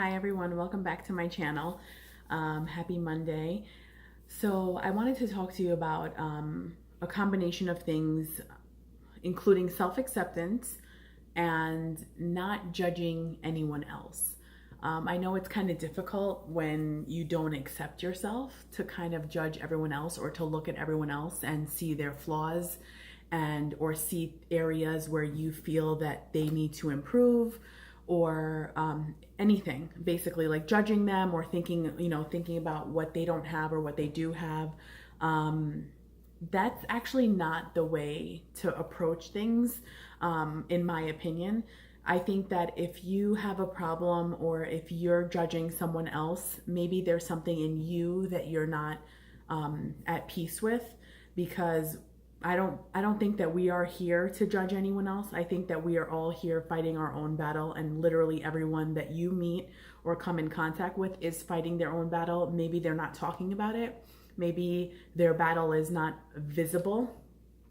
Hi everyone, welcome back to my channel. Happy Monday. So I wanted to talk to you about a combination of things, including self-acceptance and not judging anyone else. I know it's kind of difficult when you don't accept yourself to kind of judge everyone else or to look at everyone else and see their flaws and or see areas where you feel that they need to improve or anything, basically, like judging them or thinking about what they don't have or what they do have. That's actually not the way to approach things, in my opinion. I think that if you have a problem or if you're judging someone else, maybe there's something in you that you're not at peace with, because I don't think that we are here to judge anyone else. I think that we are all here fighting our own battle, and literally everyone that you meet or come in contact with is fighting their own battle. Maybe they're not talking about it. Maybe their battle is not visible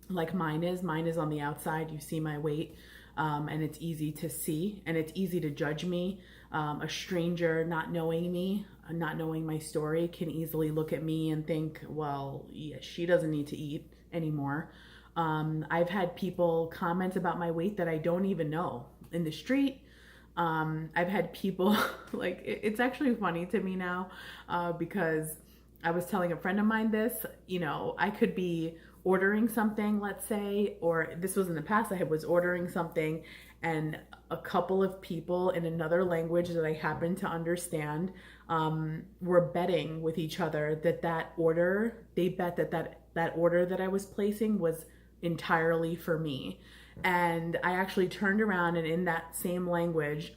like mine is. Mine is on the outside. You see my weight, and it's easy to see and it's easy to judge me. A stranger not knowing me, not knowing my story, can easily look at me and think, well, yeah, she doesn't need to eat anymore. I've had people comment about my weight that I don't even know in the street. I've had people like it's actually funny to me now, because I was telling a friend of mine this. I could be ordering something, let's say, or this was in the past. I was ordering something, and a couple of people in another language that I happen to understand were betting with each other that order, they bet that order that I was placing was entirely for me. And I actually turned around and in that same language,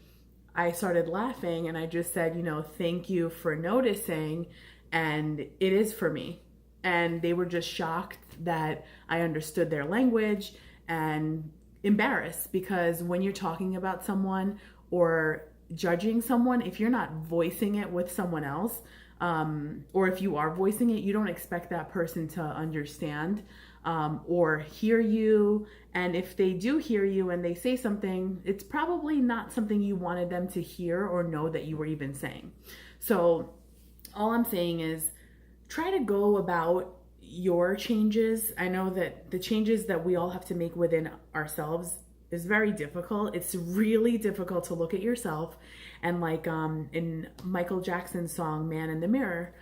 I started laughing and I just said, thank you for noticing. And it is for me. And they were just shocked that I understood their language and embarrassed, because when you're talking about someone or judging someone, if you're not voicing it with someone else, or if you are voicing it, you don't expect that person to understand or hear you. And if they do hear you and they say something, it's probably not something you wanted them to hear or know that you were even saying. So all I'm saying is try to go about your changes. I know that the changes that we all have to make within ourselves is very difficult. It's really difficult to look at yourself and like in Michael Jackson's song Man in the Mirror,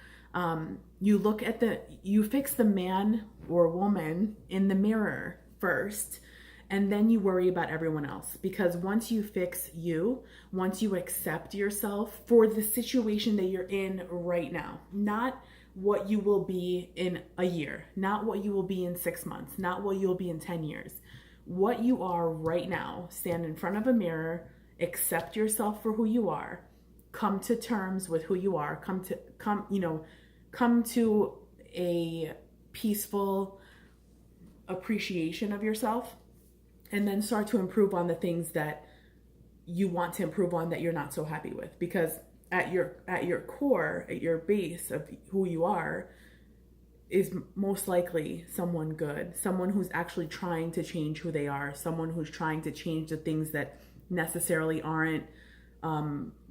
you fix the man or woman in the mirror first, and then you worry about everyone else. Because once you fix you, once you accept yourself for the situation that you're in right now, not what you will be in a year, not what you will be in 6 months, not what you'll be in 10 years, what you are right now, stand in front of a mirror, accept yourself for who you are, come to terms with who you are, come to a peaceful appreciation of yourself, and then start to improve on the things that you want to improve on that you're not so happy with. Because at your core, at your base of who you are, is most likely someone good, someone who's actually trying to change who they are, someone who's trying to change the things that necessarily aren't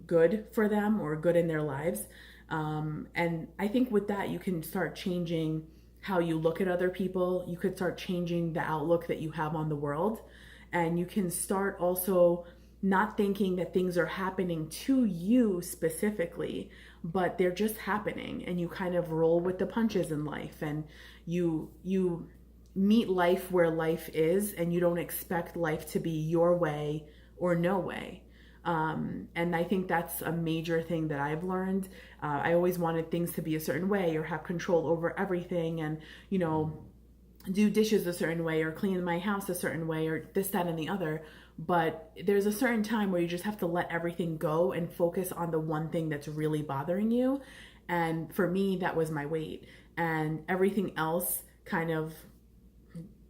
good for them or good in their lives. And I think with that, you can start changing how you look at other people. You could start changing the outlook that you have on the world. And you can start also not thinking that things are happening to you specifically, but they're just happening, and you kind of roll with the punches in life, and you meet life where life is, and you don't expect life to be your way or no way. And I think that's a major thing that I've learned. I always wanted things to be a certain way or have control over everything, and do dishes a certain way or clean my house a certain way or this, that, and the other. But there's a certain time where you just have to let everything go and focus on the one thing that's really bothering you. And for me, that was my weight. And everything else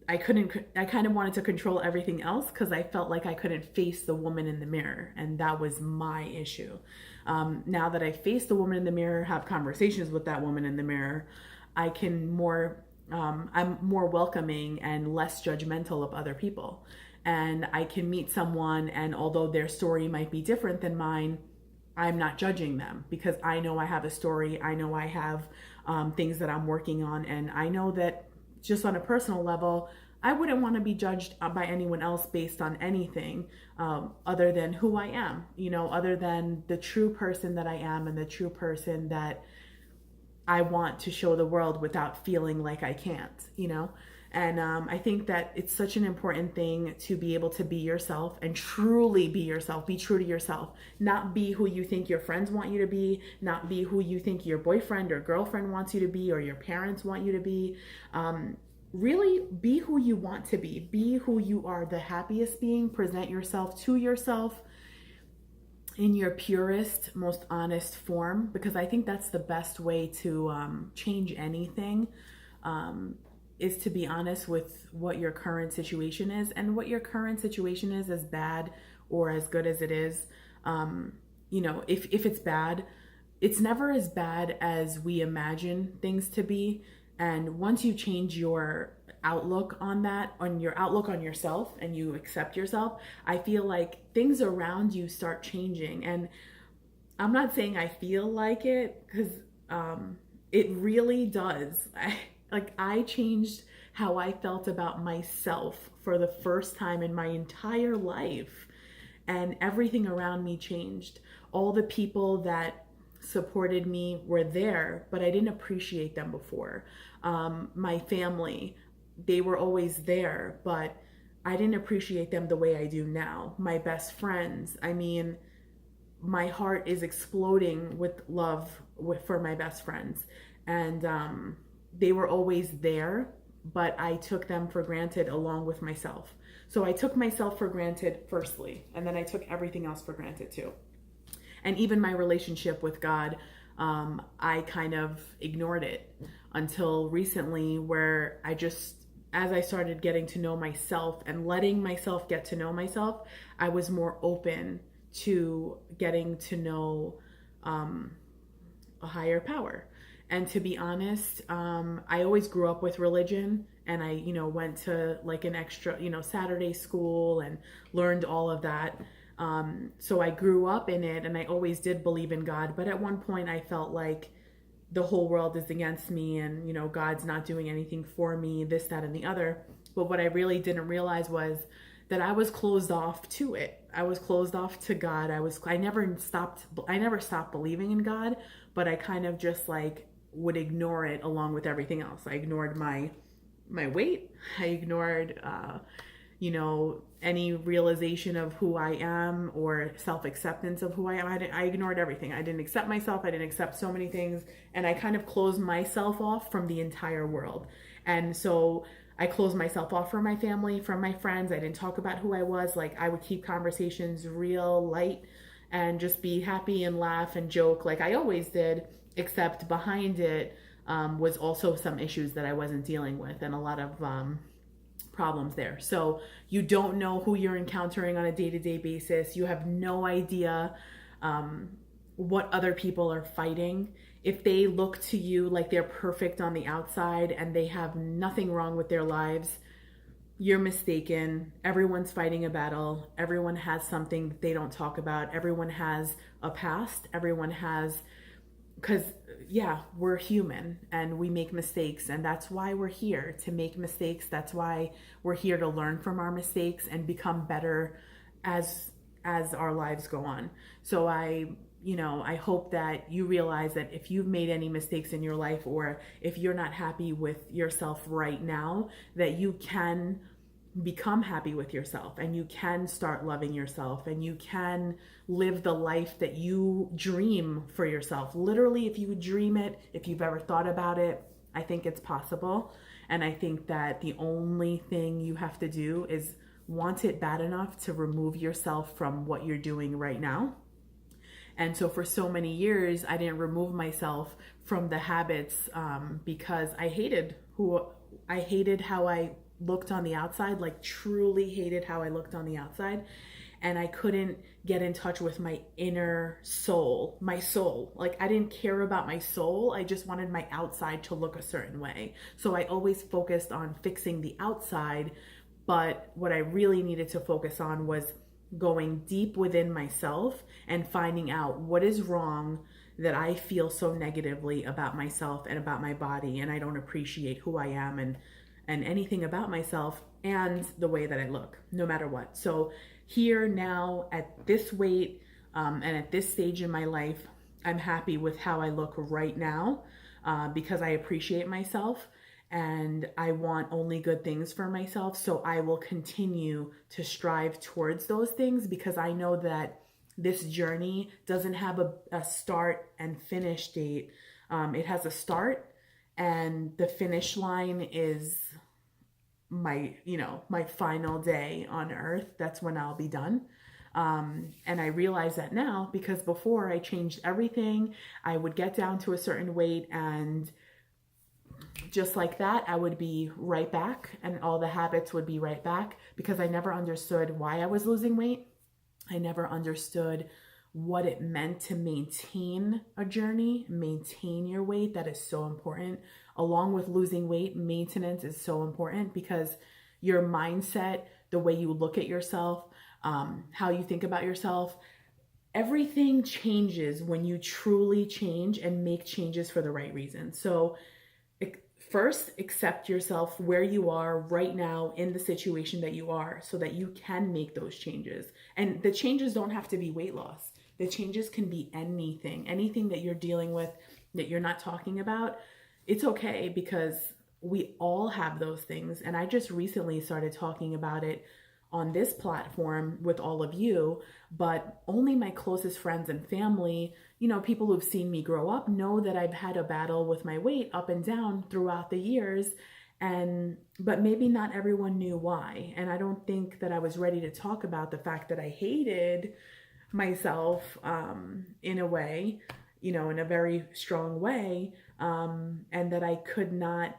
I kind of wanted to control everything else because I felt like I couldn't face the woman in the mirror. And that was my issue. Now that I face the woman in the mirror, have conversations with that woman in the mirror, I'm more welcoming and less judgmental of other people. And I can meet someone, and although their story might be different than mine, I'm not judging them because I know I have a story. I know I have things that I'm working on. And I know that just on a personal level, I wouldn't want to be judged by anyone else based on anything other than who I am, other than the true person that I am and the true person that I want to show the world without feeling like I can't. And I think that it's such an important thing to be able to be yourself and truly be yourself, be true to yourself, not be who you think your friends want you to be, not be who you think your boyfriend or girlfriend wants you to be or your parents want you to be. Really be who you want to be who you are the happiest being, present yourself to yourself in your purest, most honest form, because I think that's the best way to change anything, is to be honest with what your current situation is, and what your current situation is, as bad or as good as it is. If it's bad, it's never as bad as we imagine things to be. And once you change your outlook on that, on your outlook on yourself, and you accept yourself, I feel like things around you start changing. And I'm not saying I feel like it, because it really does. I changed how I felt about myself for the first time in my entire life, and everything around me changed. All the people that supported me were there, but I didn't appreciate them before. My family, they were always there, but I didn't appreciate them the way I do now. My best friends, my heart is exploding with love for my best friends. And they were always there, but I took them for granted along with myself. So I took myself for granted firstly, and then I took everything else for granted too. And even my relationship with God, I kind of ignored it until recently, where as I started getting to know myself and letting myself get to know myself, I was more open to getting to know a higher power. And to be honest, I always grew up with religion, and I, went to like an extra, Saturday school and learned all of that. So I grew up in it, and I always did believe in God. But at one point I felt like the whole world is against me, and, God's not doing anything for me, this, that, and the other. But what I really didn't realize was that I was closed off to it. I was closed off to God. I never stopped believing in God, but I kind of just would ignore it along with everything else. I ignored my weight. I ignored, any realization of who I am or self-acceptance of who I am. I ignored everything. I didn't accept myself. I didn't accept so many things. And I kind of closed myself off from the entire world. And so I closed myself off from my family, from my friends. I didn't talk about who I was. I would keep conversations real light and just be happy and laugh and joke like I always did, except behind it was also some issues that I wasn't dealing with, and a lot of problems there. So you don't know who you're encountering on a day-to-day basis. You have no idea what other people are fighting. If they look to you like they're perfect on the outside and they have nothing wrong with their lives, you're mistaken. Everyone's fighting a battle. Everyone has something that they don't talk about. Everyone has a past. Everyone has, because we're human and we make mistakes, and that's why we're here, to make mistakes. That's why we're here to learn from our mistakes and become better as our lives go on. So I hope that you realize that if you've made any mistakes in your life, or if you're not happy with yourself right now, that you can become happy with yourself, and you can start loving yourself, and you can live the life that you dream for yourself. Literally, if you dream it, if you've ever thought about it, I think it's possible. And I think that the only thing you have to do is want it bad enough to remove yourself from what you're doing right now. And so for so many years, I didn't remove myself from the habits because I hated how I looked on the outside, truly hated how I looked on the outside. And I couldn't get in touch with my inner soul, my soul. I didn't care about my soul. I just wanted my outside to look a certain way. So I always focused on fixing the outside. But what I really needed to focus on was going deep within myself and finding out what is wrong that I feel so negatively about myself and about my body, and I don't appreciate who I am and anything about myself and the way that I look, no matter what. So here now at this weight, and at this stage in my life, I'm happy with how I look right now, because I appreciate myself and I want only good things for myself. So I will continue to strive towards those things because I know that this journey doesn't have a start and finish date. It has a start, and the finish line is my final day on earth. That's when I'll be done. And I realize that now because before I changed everything. I would get down to a certain weight and just like that, I would be right back and all the habits would be right back because I never understood why I was losing weight. I never understood what it meant to maintain a journey, maintain your weight. That is so important. Along with losing weight, maintenance is so important because your mindset, the way you look at yourself, how you think about yourself, everything changes when you truly change and make changes for the right reason. So first, accept yourself where you are right now in the situation that you are so that you can make those changes. And the changes don't have to be weight loss. The changes can be anything that you're dealing with that you're not talking about. It's okay because we all have those things. And I just recently started talking about it on this platform with all of you, but only my closest friends and family, people who've seen me grow up know that I've had a battle with my weight up and down throughout the years. But maybe not everyone knew why. And I don't think that I was ready to talk about the fact that I hated myself, in a way, in a very strong way. And that I could not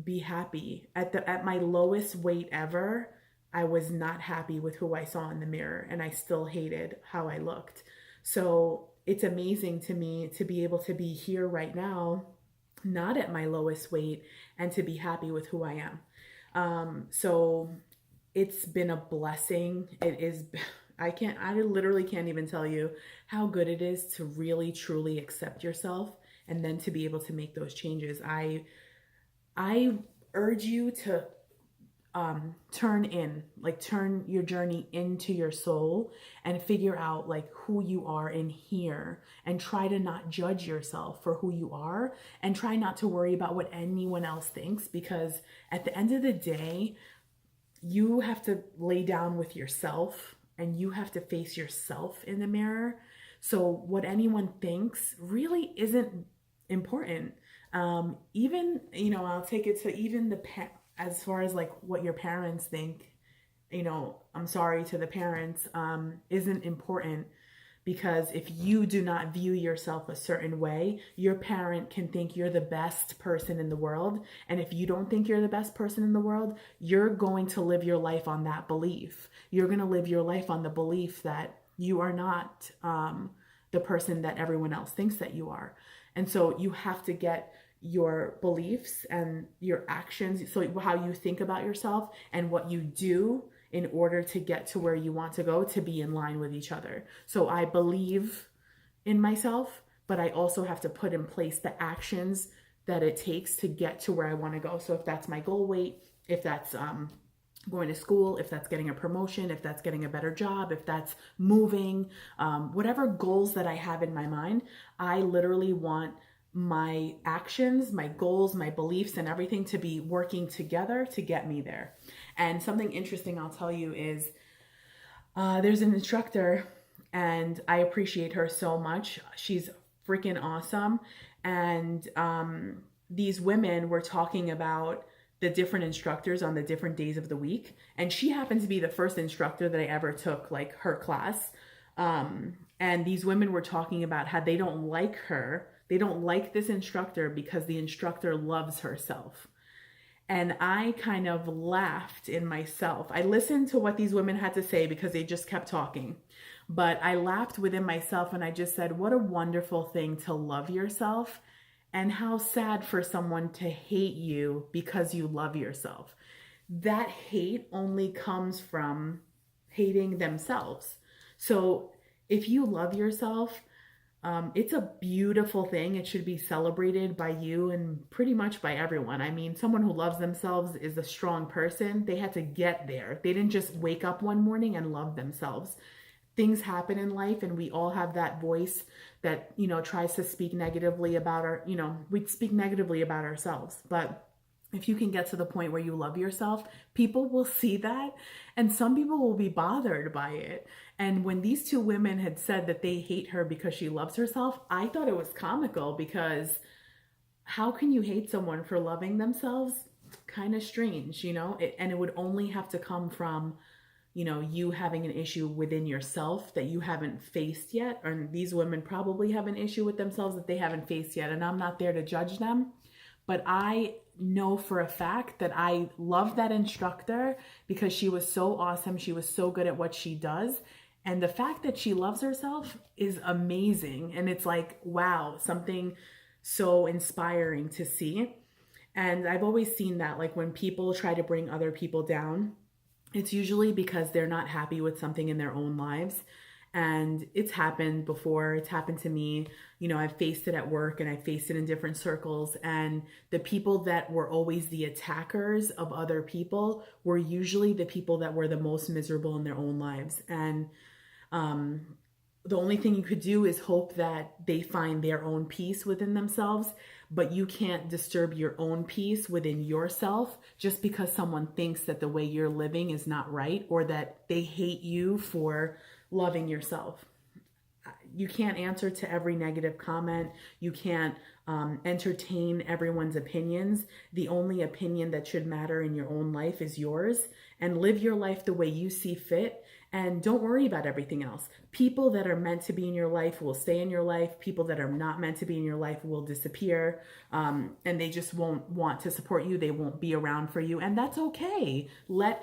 be happy at my lowest weight ever. I was not happy with who I saw in the mirror and I still hated how I looked. So it's amazing to me to be able to be here right now, not at my lowest weight, and to be happy with who I am. So it's been a blessing. It is, I literally can't even tell you how good it is to really, truly accept yourself and then to be able to make those changes. I urge you to turn your journey into your soul and figure out who you are in here and try to not judge yourself for who you are and try not to worry about what anyone else thinks, because at the end of the day, you have to lay down with yourself and you have to face yourself in the mirror. So what anyone thinks really isn't important. Even, I'll take it to even as far as what your parents think, I'm sorry to the parents, isn't important, because if you do not view yourself a certain way, your parent can think you're the best person in the world. And if you don't think you're the best person in the world, you're going to live your life on that belief. You're going to live your life on the belief that you are not the person that everyone else thinks that you are. And so you have to get your beliefs and your actions, so how you think about yourself and what you do in order to get to where you want to go, to be in line with each other. So I believe in myself, but I also have to put in place the actions that it takes to get to where I want to go. So if that's my goal weight, if that's going to school, if that's getting a promotion, if that's getting a better job, if that's moving, whatever goals that I have in my mind, I literally want my actions, my goals, my beliefs, and everything to be working together to get me there. And something interesting I'll tell you is there's an instructor and I appreciate her so much. She's freaking awesome. And these women were talking about the different instructors on the different days of the week. And she happened to be the first instructor that I ever took her class. And these women were talking about how they don't like her. They don't like this instructor because the instructor loves herself. And I kind of laughed in myself. I listened to what these women had to say because they just kept talking. But I laughed within myself and I just said, what a wonderful thing to love yourself, and how sad for someone to hate you because you love yourself. That hate only comes from hating themselves. So if you love yourself, it's a beautiful thing. It should be celebrated by you and pretty much by everyone. I mean, someone who loves themselves is a strong person. They had to get there. They didn't just wake up one morning and love themselves. Things happen in life, and we all have that voice that, you know, tries to speak negatively about we speak negatively about ourselves. But if you can get to the point where you love yourself, people will see that, and some people will be bothered by it. And when these two women had said that they hate her because she loves herself, I thought it was comical, because how can you hate someone for loving themselves? Kind of strange, you know? And it would only have to come from, you know, you having an issue within yourself that you haven't faced yet. Or these women probably have an issue with themselves that they haven't faced yet. And I'm not there to judge them. But I know for a fact that I love that instructor because she was so awesome. She was so good at what she does. And the fact that she loves herself is amazing. And it's like, wow, something so inspiring to see. And I've always seen that, like, when people try to bring other people down, it's usually because they're not happy with something in their own lives. And it's happened before. It's happened to me. You know, I've faced it at work, and I've faced it in different circles. And the people that were always the attackers of other people were usually the people that were the most miserable in their own lives. And the only thing you could do is hope that they find their own peace within themselves, but you can't disturb your own peace within yourself just because someone thinks that the way you're living is not right, or that they hate you for loving yourself. You can't answer to every negative comment. You can't entertain everyone's opinions. The only opinion that should matter in your own life is yours, and live your life the way you see fit. And don't worry about everything else. People that are meant to be in your life will stay in your life. People that are not meant to be in your life will disappear, and they just won't want to support you. They won't be around for you, and that's okay. Let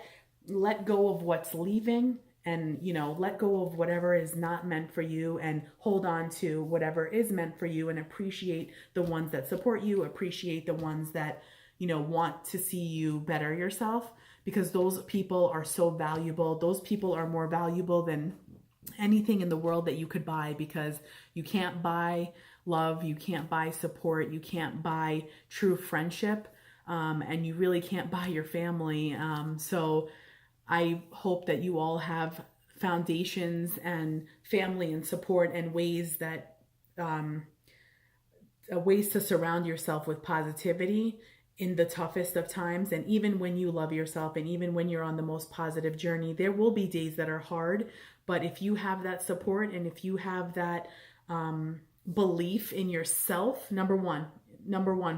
go of what's leaving, and, you know, let go of whatever is not meant for you, and hold on to whatever is meant for you, and appreciate the ones that support you, appreciate the ones that, you know, want to see you better yourself, because those people are so valuable. Those people are more valuable than anything in the world that you could buy, because you can't buy love, you can't buy support, you can't buy true friendship, and you really can't buy your family. So I hope that you all have foundations and family and support, and ways that ways to surround yourself with positivity in the toughest of times. And even when you love yourself, and even when you're on the most positive journey, there will be days that are hard. But if you have that support, and if you have that belief in yourself, number one,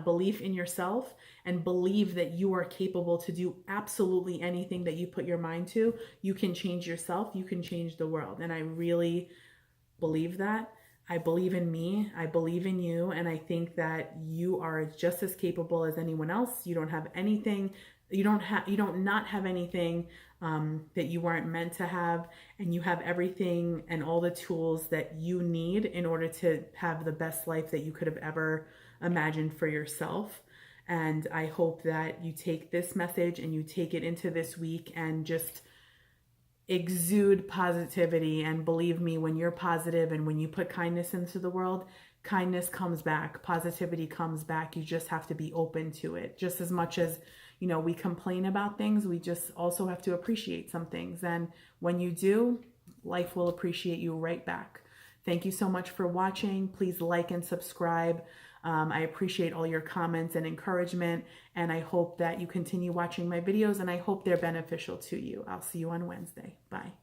belief in yourself, and believe that you are capable to do absolutely anything that you put your mind to, you can change yourself, you can change the world. And I really believe that. I believe in me, I believe in you, and I think that you are just as capable as anyone else. You don't have anything, you don't not have anything that you weren't meant to have, and you have everything and all the tools that you need in order to have the best life that you could have ever imagined for yourself. And I hope that you take this message and you take it into this week and just exude positivity. And believe me, when you're positive and when you put kindness into the world, kindness comes back, positivity comes back. You just have to be open to it. Just as much as, you know, we complain about things, we just also have to appreciate some things. And when you do, life will appreciate you right back. Thank you so much for watching. Please like and subscribe. I appreciate all your comments and encouragement, and I hope that you continue watching my videos, and I hope they're beneficial to you. I'll see you on Wednesday. Bye.